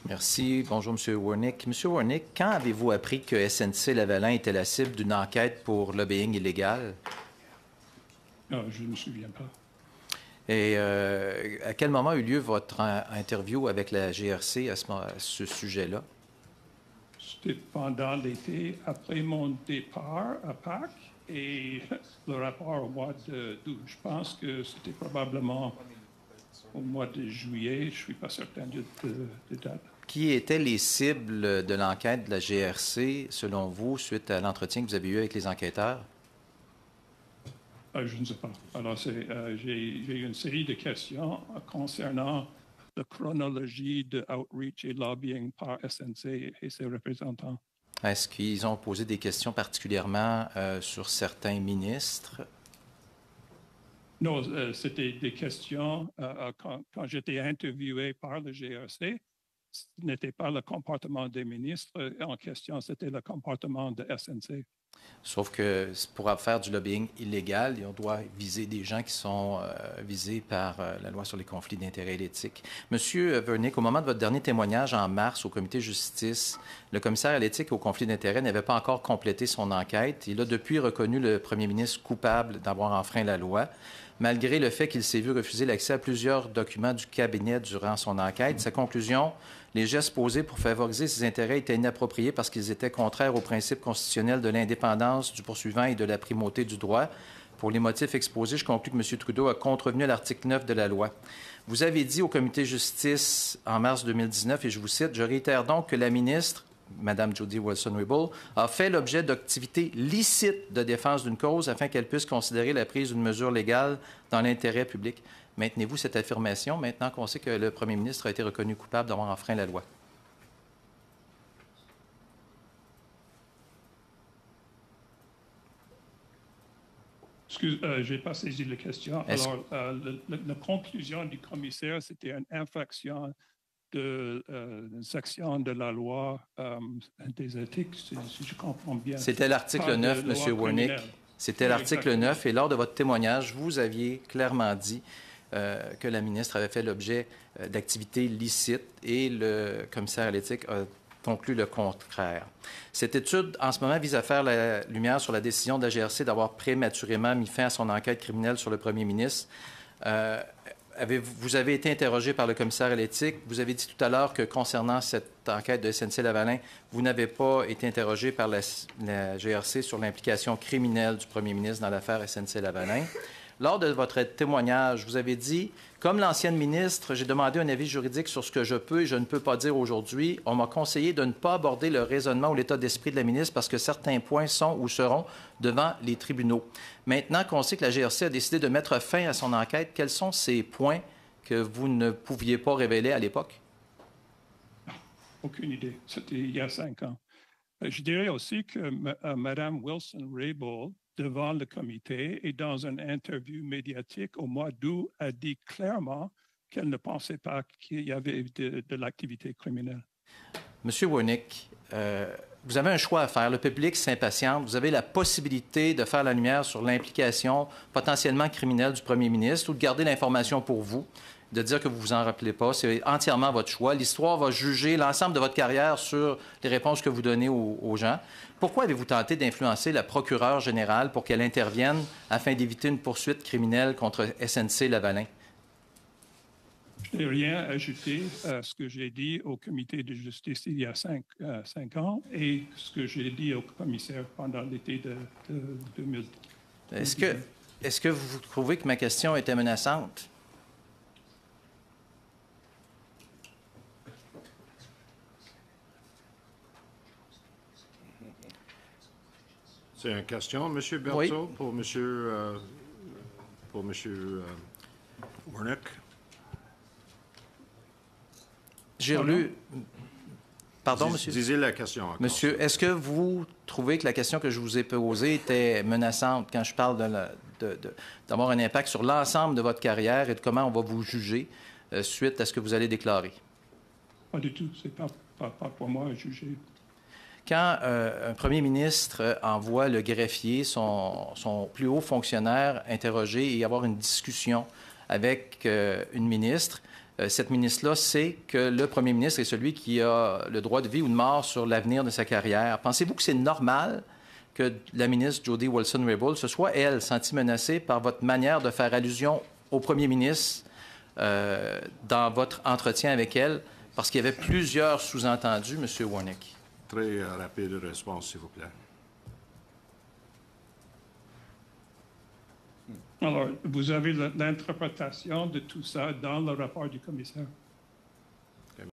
Merci. Bonjour, M. Wernick. M. Wernick, quand avez-vous appris que SNC-Lavalin était la cible d'une enquête pour lobbying illégal? Je ne me souviens pas. Et à quel moment a eu lieu votre interview avec la GRC à ce sujet-là? C'était pendant l'été, après mon départ à Pâques, et le rapport au mois d'août. Je pense que c'était probablement au mois de juillet. Je ne suis pas certain de date. Qui étaient les cibles de l'enquête de la GRC, selon vous, suite à l'entretien que vous avez eu avec les enquêteurs? Je ne sais pas. Alors, j'ai eu une série de questions concernant la chronologie de outreach et lobbying par SNC et ses représentants. Est-ce qu'ils ont posé des questions particulièrement sur certains ministres? Non, c'était des questions quand j'étais interviewé par le GRC. Ce n'était pas le comportement des ministres en question, c'était le comportement de SNC. Sauf que pour faire du lobbying illégal, on doit viser des gens qui sont visés par la loi sur les conflits d'intérêts et l'éthique. Monsieur Wernick, au moment de votre dernier témoignage en mars au comité justice, le commissaire à l'éthique et aux conflits d'intérêts n'avait pas encore complété son enquête. Il a depuis reconnu le premier ministre coupable d'avoir enfreint la loi, malgré le fait qu'il s'est vu refuser l'accès à plusieurs documents du cabinet durant son enquête. Sa conclusion: les gestes posés pour favoriser ses intérêts étaient inappropriés parce qu'ils étaient contraires aux principes constitutionnels de l'indépendance du poursuivant et de la primauté du droit. Pour les motifs exposés, je conclus que M. Trudeau a contrevenu à l'article 9 de la loi. Vous avez dit au comité justice en mars 2019, et je vous cite, « Je réitère donc que la ministre, Mme Jody Wilson-Raybould, a fait l'objet d'activités licites de défense d'une cause afin qu'elle puisse considérer la prise d'une mesure légale dans l'intérêt public. » Maintenez-vous cette affirmation maintenant qu'on sait que le premier ministre a été reconnu coupable d'avoir enfreint la loi? Excuse, je n'ai pas saisi la question. Alors, la conclusion du commissaire, c'était une infraction d'une section de la loi des éthiques, si je comprends bien. C'était l'article 9, M. Wernick. C'était l'article 9, et lors de votre témoignage, vous aviez clairement dit que la ministre avait fait l'objet d'activités licites, et le commissaire à l'éthique a conclu le contraire. Cette étude, en ce moment, vise à faire la lumière sur la décision de la GRC d'avoir prématurément mis fin à son enquête criminelle sur le premier ministre. Vous avez été interrogé par le commissaire à l'éthique. Vous avez dit tout à l'heure que concernant cette enquête de SNC-Lavalin, vous n'avez pas été interrogé par la GRC sur l'implication criminelle du premier ministre dans l'affaire SNC-Lavalin. Lors de votre témoignage, vous avez dit, comme l'ancienne ministre, j'ai demandé un avis juridique sur ce que je peux et je ne peux pas dire aujourd'hui. On m'a conseillé de ne pas aborder le raisonnement ou l'état d'esprit de la ministre parce que certains points sont ou seront devant les tribunaux. Maintenant qu'on sait que la GRC a décidé de mettre fin à son enquête, quels sont ces points que vous ne pouviez pas révéler à l'époque? Aucune idée. C'était il y a 5 ans. Je dirais aussi que Mme Wilson-Raybould, devant le comité et dans une interview médiatique au mois d'août, a dit clairement qu'elle ne pensait pas qu'il y avait de l'activité criminelle. Monsieur Wernick, vous avez un choix à faire. Le public s'impatiente. Vous avez la possibilité de faire la lumière sur l'implication potentiellement criminelle du premier ministre ou de garder l'information pour vous, de dire que vous ne vous en rappelez pas. C'est entièrement votre choix. L'histoire va juger l'ensemble de votre carrière sur les réponses que vous donnez aux gens. Pourquoi avez-vous tenté d'influencer la procureure générale pour qu'elle intervienne afin d'éviter une poursuite criminelle contre SNC-Lavalin? Je n'ai rien ajouté à ce que j'ai dit au comité de justice il y a 5 ans et ce que j'ai dit au commissaire pendant l'été de 2000. Est-ce que vous trouvez que ma question était menaçante? C'est une question, M. Berthaud, oui. Pour M. Wernick. J'ai relu... Pardon, monsieur? Disez la question encore. Monsieur, est-ce que vous trouvez que la question que je vous ai posée était menaçante quand je parle d'avoir un impact sur l'ensemble de votre carrière et de comment on va vous juger suite à ce que vous allez déclarer? Pas du tout. C'est pas pour moi à juger. Quand un premier ministre envoie le greffier, son plus haut fonctionnaire, interroger et avoir une discussion avec une ministre, cette ministre-là sait que le premier ministre est celui qui a le droit de vie ou de mort sur l'avenir de sa carrière. Pensez-vous que c'est normal que la ministre Jody Wilson-Raybould se soit, elle, sentie menacée par votre manière de faire allusion au premier ministre dans votre entretien avec elle, parce qu'il y avait plusieurs sous-entendus, M. Warnick? Très rapide réponse, s'il vous plaît. Alors, vous avez l'interprétation de tout ça dans le rapport du commissaire.